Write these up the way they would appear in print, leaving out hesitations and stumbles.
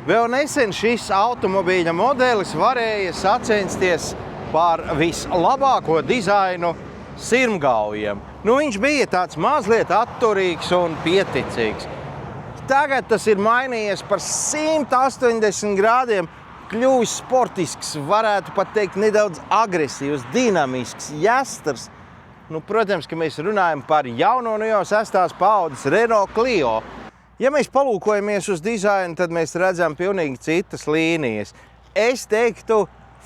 Vēl nesen šis automobīļa modelis varēja sacensties par vislabāko dizainu sirmgalviem. Viņš bija tāds mazliet atturīgs un pieticīgs. Tagad tas ir mainījies par 180 grādiem, kļuvis sportisks, varētu pat teikt nedaudz agresīvs, dinamisks, jāstars. Protams, ka mēs runājam par jauno no jau 6. paaudzes Renault Clio. Ja mēs palūkojamies uz dizainu, tad mēs redzam pilnīgi citas līnijas. Es teiktu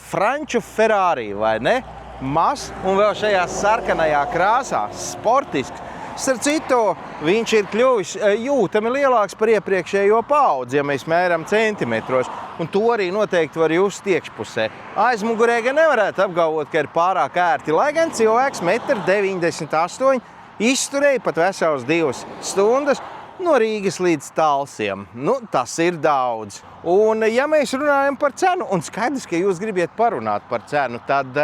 franču Ferrari, vai ne? Mazs un vēl šajā sarkanajā krāsā, sportisks. Starp citu, viņš ir kļuvis jūtami lielāks par iepriekšējo paudzi, ja mēs mēram centimetros, un to arī noteikti var just iekšpusē. Aizmugurē gan nevarētu apgalvot, ka ir pārāk ērti, lai gan cilvēks 1,98 m izturēja pat vesels 2 stundas no Rīgas līdz Talsiem. Tas ir daudz. Un ja mēs runājam par cenu, un skaidrs, ka jūs gribiet parunāt par cenu, tad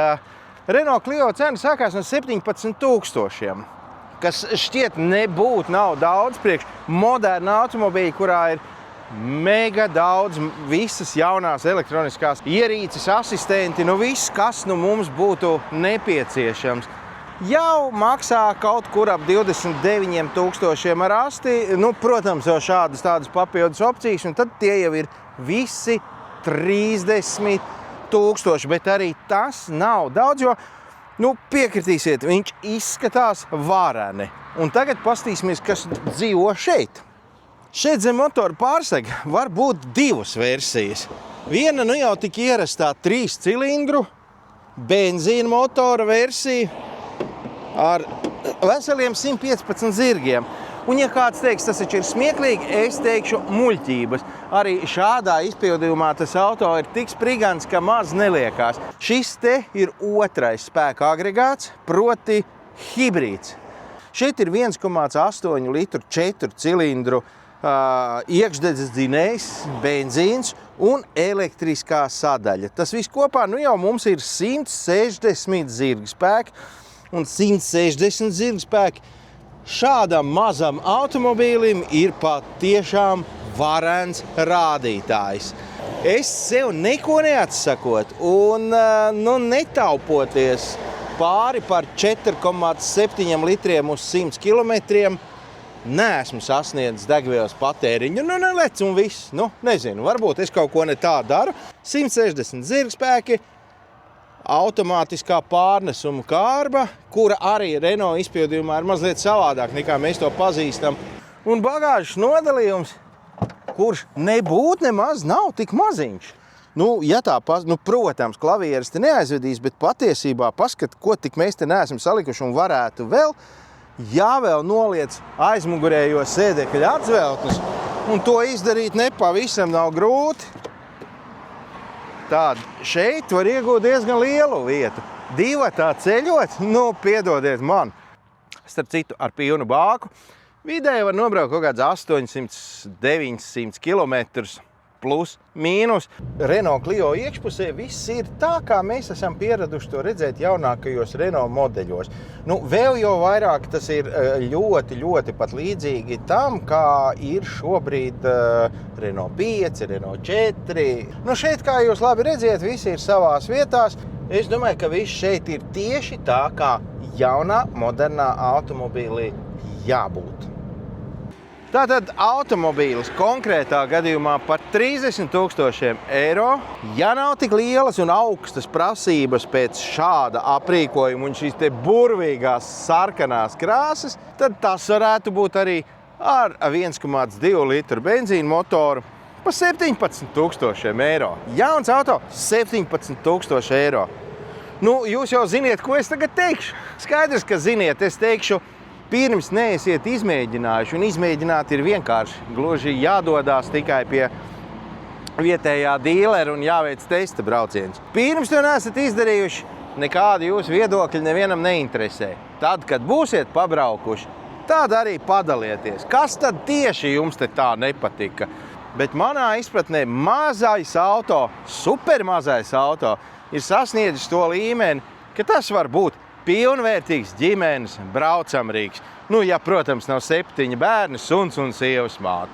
Renault Clio cena sākās no 17 000, kas šķiet nav daudz priekš moderna automobīļa, kurā ir mega daudz visas jaunās elektroniskās ierīces, asistenti, viss, kas mums būtu nepieciešams. Jau maksā kaut kur ap 29 000 ar asti, protams, jau šādas tādas papildus opcijas, un tad tie jau ir visi 30 000, bet arī tas nav daudz, jo piekritīsiet, viņš izskatās vareni. Un tagad paskatīsimies, kas dzīvo šeit. Šeit zem motora pārsega var būt 2 versijas. Viena jau tik ierastā 3 cilindru benzīna motora versija ar veseliem 115 zirgiem. Un ja kāds teiks, tas taču ir smieklīgi, es teikšu muļķības. Arī šādā izpildījumā tas auto ir tik sprigants, ka maz neliekās. Šis te ir otrais spēka agregāts, proti hibrīds. Šeit ir 1,8 litru 4 cilindru iekšdedzes dzinējs, benzīns un elektriskā sadaļa. Tas viss kopā jau mums ir 160 zirga spēki, un 160 zirga spēki šādam mazam automobīlim ir patiešām varens rādītājs. Es sev neko neatsakot un netaupoties pāri par 4,7 litriem uz 100 kilometriem, neesmu sasniedzis degvielas patēriņu. Nelec un viss. Nezinu, varbūt es kaut ko ne tā daru. 160 zirga spēki, automātiskā pārnesuma kārba, kura arī Renault izpildījumā ir mazliet savādāk nekā mēs to pazīstam. Un bagāžas nodalījums, kurš nebūtu nemaz nav tik maziņš. Protams, klavieres te neaizvedīs, bet patiesībā paskat, ko tik mēs te neesam salikuši un varētu vēl, vēl noliec aizmugurējo sēdekļa atzveltnes, un to izdarīt nepavisam nav grūti. Šeit var iegūt diezgan lielu vietu. Divatā ceļot, piedodiet man. Starp citu, ar pilnu bāku vidēji var nobraukt kaut kāds 800–900 km plus mīnus. Renault Clio iekšpusē viss ir tā, kā mēs esam pieraduši to redzēt jaunākajos Renault modeļos. Vēl jau vairāk tas ir ļoti, ļoti pat līdzīgi tam, kā ir šobrīd Renault 5, Renault 4. Šeit, kā jūs labi redziet, visi ir savās vietās. Es domāju, ka viss šeit ir tieši tā, kā jaunā, modernā automobīlī jābūt. Tātad automobīlis konkrētā gadījumā par 30 000 eiro, ja nav tik lielas un augstas prasības pēc šāda aprīkojuma un šīs te burvīgās sarkanās krāsas, tad tas varētu būt arī ar 1,2 litru benzīna motoru par 17 000 eiro. Jauns auto 17 000 eiro. Jūs jau ziniet, ko es tagad teikšu. Skaidrs, ka ziniet, es teikšu, pirms neesiet izmēģinājuši, un izmēģināt ir vienkārši. Gluži jādodās tikai pie vietējā dīlera un jāveic testa brauciens. Pirms to neesat izdarījuši, nekādi jūsu viedokļi nevienam neinteresē. Tad, kad būsiet pabraukuši, tad arī padalieties. Kas tad tieši jums te tā nepatika? Bet manā izpratnē mazais auto, supermazais auto, ir sasniedzis to līmeni, ka tas var būt pilnvērtīgs ģimenes braucamrīks. Ja, protams, nav 7 bērni, suns un sievas māte.